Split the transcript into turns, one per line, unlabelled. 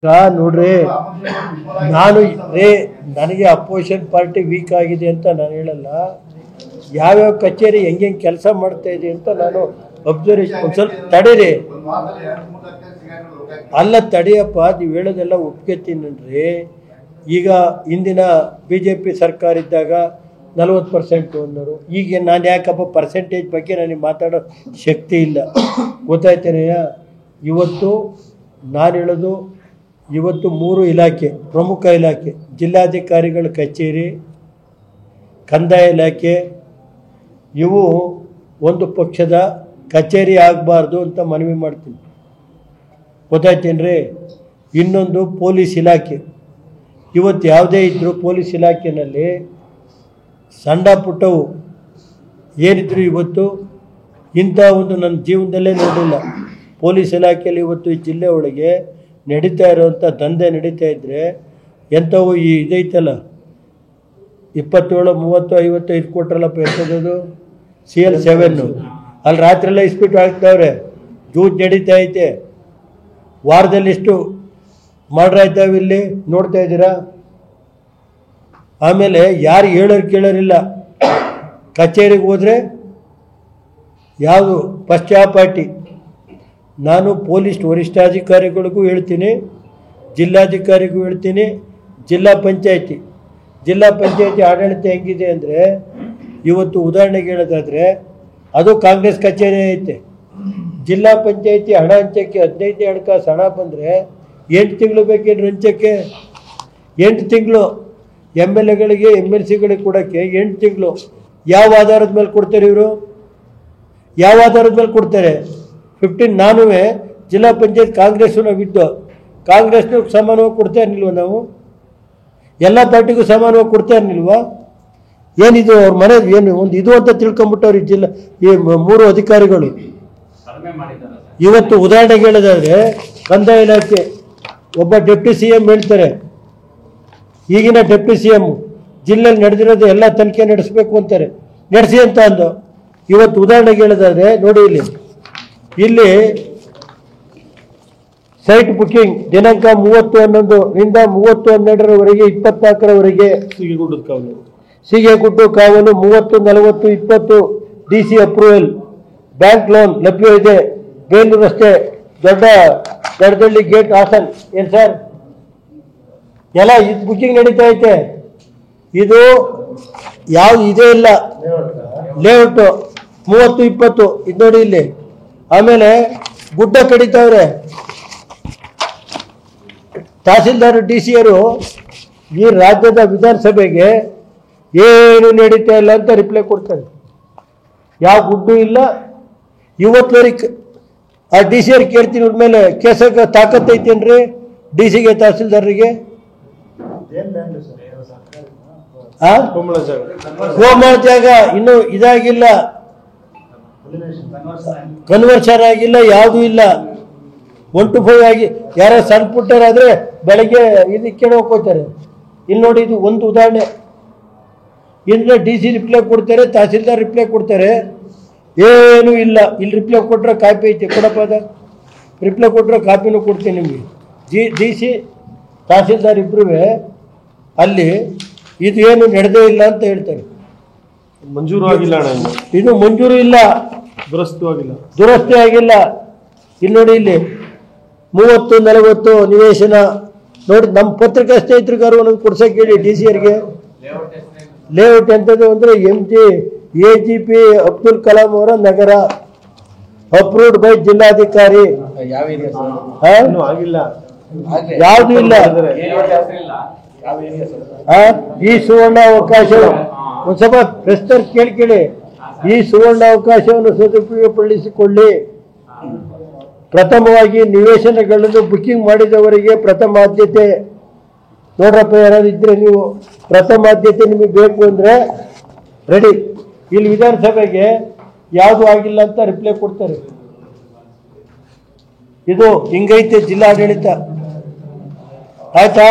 ನೋಡ್ರಿ, ನಾನು ನನಗೆ ಅಪೋಸಿಷನ್ ಪಾರ್ಟಿ ವೀಕ್ ಆಗಿದೆ ಅಂತ ನಾನು ಹೇಳಲ್ಲ. ಯಾವ್ಯಾವ ಕಚೇರಿ ಹೆಂಗೆ ಕೆಲಸ ಮಾಡ್ತಾ ಇದೆ ಅಂತ ನಾನು ಅಬ್ಸರ್ವೇಷನ್ ಒಂದು ಸ್ವಲ್ಪ ತಡೀರಿ. ಅಲ್ಲ ತಡಿಯಪ್ಪ, ನೀವು ಹೇಳೋದೆಲ್ಲ ಒಪ್ಕೊತೀನನ್ರಿ. ಈಗ ಇಂದಿನ BJP ಸರ್ಕಾರ ಇದ್ದಾಗ 40% ಅನ್ನೋರು. ಈಗ ನಾನು ಯಾಕಪ್ಪ ಪರ್ಸೆಂಟೇಜ್ ಬಗ್ಗೆ ನನಗೆ ಮಾತಾಡೋ ಶಕ್ತಿ ಇಲ್ಲ, ಗೊತ್ತಾಯ್ತೇನೆಯಾ? ಇವತ್ತು ನಾನು ಹೇಳೋದು, ಇವತ್ತು 3 ಇಲಾಖೆ, ಪ್ರಮುಖ ಇಲಾಖೆ, ಜಿಲ್ಲಾಧಿಕಾರಿಗಳ ಕಚೇರಿ, ಕಂದಾಯ ಇಲಾಖೆ, ಇವು ಒಂದು ಪಕ್ಷದ ಕಚೇರಿ ಆಗಬಾರ್ದು ಅಂತ ಮನವಿ ಮಾಡ್ತೀನಿ, ಗೊತ್ತಾಯ್ತೇನ್ರಿ? ಇನ್ನೊಂದು ಪೊಲೀಸ್ ಇಲಾಖೆ. ಇವತ್ತು ಯಾವುದೇ ಇದ್ದರೂ ಪೊಲೀಸ್ ಇಲಾಖೆಯಲ್ಲಿ ಸಣ್ಣ ಪುಟ್ಟವು ಏನಿದ್ರು ಇವತ್ತು ಇಂಥ ಒಂದು ನನ್ನ ಜೀವನದಲ್ಲೇ ನೋಡಿಲ್ಲ. ಪೊಲೀಸ್ ಇಲಾಖೆಯಲ್ಲಿ ಇವತ್ತು ಈ ಜಿಲ್ಲೆ ಒಳಗೆ ನಡೀತಾ ಇರೋವಂಥ ದಂಧೆ ನಡೀತಾ ಇದ್ದರೆ ಎಂಥವು ಈ ಇದೈತಲ್ಲ, 27, 30, 55 ಕೊಟ್ರಲ್ಲಪ್ಪ, ಎಂಥದ್ದು CL7 ಅಲ್ಲಿ ರಾತ್ರಿಯೆಲ್ಲ ಇಸ್ಬಿಟ್ಟು ಹಾಕ್ತಾವ್ರೆ. ಜೂಜ್ ನಡೀತಾ ಐತೆ. ವಾರದಲ್ಲಿ ಎಷ್ಟು ಮಾಡ್ರ್ ಆಯ್ತಾವೆ ಇಲ್ಲಿ ನೋಡ್ತಾ ಇದ್ದೀರಾ? ಆಮೇಲೆ ಯಾರು ಹೇಳೋರು ಕೇಳೋರಿಲ್ಲ. ಕಚೇರಿಗೆ ಹೋದರೆ ಯಾವುದು ಪಶ್ಚಾಪಾಟಿ. ನಾನು ಪೊಲೀಸ್ ವರಿಷ್ಠಾಧಿಕಾರಿಗಳಿಗೂ ಹೇಳ್ತೀನಿ, ಜಿಲ್ಲಾಧಿಕಾರಿಗೂ ಹೇಳ್ತೀನಿ, ಜಿಲ್ಲಾ ಪಂಚಾಯತಿ ಆಡಳಿತ ಹೆಂಗಿದೆ ಅಂದರೆ, ಇವತ್ತು ಉದಾಹರಣೆಗೆ ಹೇಳೋದಾದರೆ ಅದು ಕಾಂಗ್ರೆಸ್ ಕಚೇರಿ ಐತೆ. ಜಿಲ್ಲಾ ಪಂಚಾಯತಿ ಹಣ ಹಂಚಕ್ಕೆ 15 ಹಣಕಾಸು ಹಣ ಬಂದರೆ 8 ತಿಂಗಳು ಬೇಕೇನು ಹಂಚಕ್ಕೆ? 8 ತಿಂಗಳು MLAಗಳಿಗೆ MLCಗಳಿಗೆ ಕೊಡೋಕ್ಕೆ 8 ತಿಂಗಳು. ಯಾವ ಆಧಾರದ ಮೇಲೆ ಕೊಡ್ತಾರೆ ಇವರು? ಯಾವ ಆಧಾರದ ಮೇಲೆ ಕೊಡ್ತಾರೆ? 15 ನಾನು ಜಿಲ್ಲಾ ಪಂಚಾಯತ್ ಕಾಂಗ್ರೆಸ್ಸು ನಾವಿದ್ದು ಕಾಂಗ್ರೆಸ್ನೂ ಸಮಾನವಾಗಿ ಕೊಡ್ತಾ ಇರಲಿಲ್ವ? ನಾವು ಎಲ್ಲ ಪಾರ್ಟಿಗೂ ಸಮಾನವಾಗಿ ಕೊಡ್ತಾ ಇರಲಿಲ್ವ? ಏನಿದು ಅವ್ರ ಮನೆ ಏನು ಒಂದು ಇದು ಅಂತ ತಿಳ್ಕೊಂಬಿಟ್ಟವ್ರು ಈ 3 ಅಧಿಕಾರಿಗಳು. ಇವತ್ತು ಉದಾಹರಣೆಗೆ ಹೇಳೋದಾದರೆ ಕಂದಾಯ ಇಲಾಖೆ ಒಬ್ಬ ಡೆಪ್ಟಿ CM ಹೇಳ್ತಾರೆ, ಈಗಿನ ಡೆಪ್ಟಿ CM ಜಿಲ್ಲೆಯಲ್ಲಿ ನಡೆದಿರೋದು ಎಲ್ಲ ತನಿಖೆ ನಡೆಸಬೇಕು ಅಂತಾರೆ. ನಡೆಸಿ ಅಂತ ಅಂದು. ಇವತ್ತು ಉದಾಹರಣೆಗೆ ಹೇಳೋದಾದರೆ ನೋಡಿ, ಇಲ್ಲಿ ಸೈಟ್ ಬುಕ್ಕಿಂಗ್ ದಿನಾಂಕ 30/11ರಿಂದ 30/12ರವರೆಗೆ 24ರವರೆಗೆ ಸಿಗೆಗುಡ್ಡು ಕಾವಲು 30/40/20 DC ಅಪ್ರೂವಲ್. ಬ್ಯಾಂಕ್ ಲೋನ್ ಲಭ್ಯ ಇದೆ. ಬೇಲೂರು ರಸ್ತೆ, ದೊಡ್ಡಹಳ್ಳಿ ಗೇಟ್, ಹಾಸನ್. ಏನು ಸರ್ ಎಲ್ಲ ಇದು ಬುಕ್ಕಿಂಗ್ ನಡೀತಾ ಐತೆ. ಇದು ಯಾವುದು ಇದೇ ಇಲ್ಲ, ಲೇಔಟು 30/20 ಇದು ನೋಡಿ ಇಲ್ಲಿ. ಆಮೇಲೆ ಗುಡ್ಡ ಕಡಿತಾವ್ರೆ. ತಹಸೀಲ್ದಾರ್ DC-ಯರು ಈ ರಾಜ್ಯದ ವಿಧಾನಸಭೆಗೆ ಏನು ನಡೀತಾ ಇಲ್ಲ ಅಂತ ರಿಪ್ಲೈ ಕೊಡ್ತಾರೆ. ಯಾವ ಗುಡ್ಡು ಇಲ್ಲ. ಇವತ್ತುವರೆಗೆ ಆ DC-ಯರು ಕೇಳ್ತೀನಿ, ಮೇಲೆ ಕೇಸಕ್ಕೆ ತಾಕತ್ತೈತೇನ್ರಿ DC-ಗೆ ತಹಸೀಲ್ದಾರ್ರಿಗೆ? ಗೋಮಾಳ ಜಾಗ ಇನ್ನೂ ಇದಾಗಿಲ್ಲ, ಕನ್ವರ್ಷನ್ ಆಗಿಲ್ಲ, ಯಾವುದೂ ಇಲ್ಲ. 1 to 5 ಆಗಿ ಯಾರೋ ಸಣ್ಣ ಪುಟ್ಟರಾದರೆ ಬೆಳಗ್ಗೆ ಇದಕ್ಕೆ ಹೋಗ್ಕೋತಾರೆ. ಇಲ್ಲಿ ನೋಡಿ, ಇದು ಒಂದು ಉದಾಹರಣೆ. ಇನ್ನು DC ರಿಪ್ಲೈ ಕೊಡ್ತಾರೆ, ತಹಸೀಲ್ದಾರ್ ರಿಪ್ಲೈ ಕೊಡ್ತಾರೆ, ಏನೂ ಇಲ್ಲ. ಇಲ್ಲಿ ರಿಪ್ಲೈ ಕೊಟ್ಟರೆ ಕಾಪಿ ಐತೆ, ಕೊಡಪ್ಪ ಅದ ರಿಪ್ಲೈ ಕೊಟ್ಟರೆ ಕಾಪಿನೂ ಕೊಡ್ತೀನಿ ನಿಮಗೆ. DC ತಹಸೀಲ್ದಾರ್ ಇಬ್ಬರೂ ಅಲ್ಲಿ ಇದು ಏನು ನಡೆದೇ ಇಲ್ಲ ಅಂತ ಹೇಳ್ತಾರೆ.
ಮಂಜೂರು ಆಗಿಲ್ಲ,
ಇದು ಮಂಜೂರು ಇಲ್ಲ, ದುರಸ್ತಿ ಆಗಿಲ್ಲ. ಇಲ್ಲಿ ನೋಡಿ, ಇಲ್ಲಿ 30/40 ನಿವೇಶನ ನೋಡಿ. ನಮ್ಮ ಪತ್ರಿಕಾ ಸ್ನೇಹಿತರಿಗಾರು ಒಂದೊಂದು ಕೊಡ್ಸಕ್ಕೆ ಹೇಳಿ DC-ಯರಿಗೆ. ಲೇಔಟ್ ಎಂಥದ್ದು ಅಂದರೆ AGP ಅಬ್ದುಲ್ ಕಲಾಂ ಅವರ ನಗರ, ಅಪ್ರೂವ್ಡ್ ಬೈ ಜಿಲ್ಲಾಧಿಕಾರಿ. ಯಾವುದು ಇಲ್ಲ. ಈ ಸುವರ್ಣ ಅವಕಾಶ ಒಂದು ಸ್ವಲ್ಪ ಪ್ರಶ್ನೆ ಕೇಳಿ. ಈ ಸುವರ್ಣ ಅವಕಾಶವನ್ನು ಸದುಪಯೋಗಪಡಿಸಿಕೊಳ್ಳಿ. ಪ್ರಥಮವಾಗಿ ನಿವೇಶನಗಳನ್ನು ಬುಕ್ಕಿಂಗ್ ಮಾಡಿದವರಿಗೆ ಪ್ರಥಮ ಆದ್ಯತೆ. ನೋಡ್ರಪ್ಪ, ಯಾರಾದ್ರು ಇದ್ರೆ ನೀವು ಪ್ರಥಮ ಆದ್ಯತೆ ನಿಮಗೆ ಬೇಕು ಅಂದರೆ ರೆಡಿ. ಇಲ್ಲಿ ವಿಧಾನಸಭೆಗೆ ಯಾವುದು ಆಗಿಲ್ಲ ಅಂತ ರಿಪ್ಲೈ ಕೊಡ್ತಾರೆ. ಇದು ಹಿಂಗೈತೆ ಜಿಲ್ಲಾಡಳಿತ, ಆಯ್ತಾ?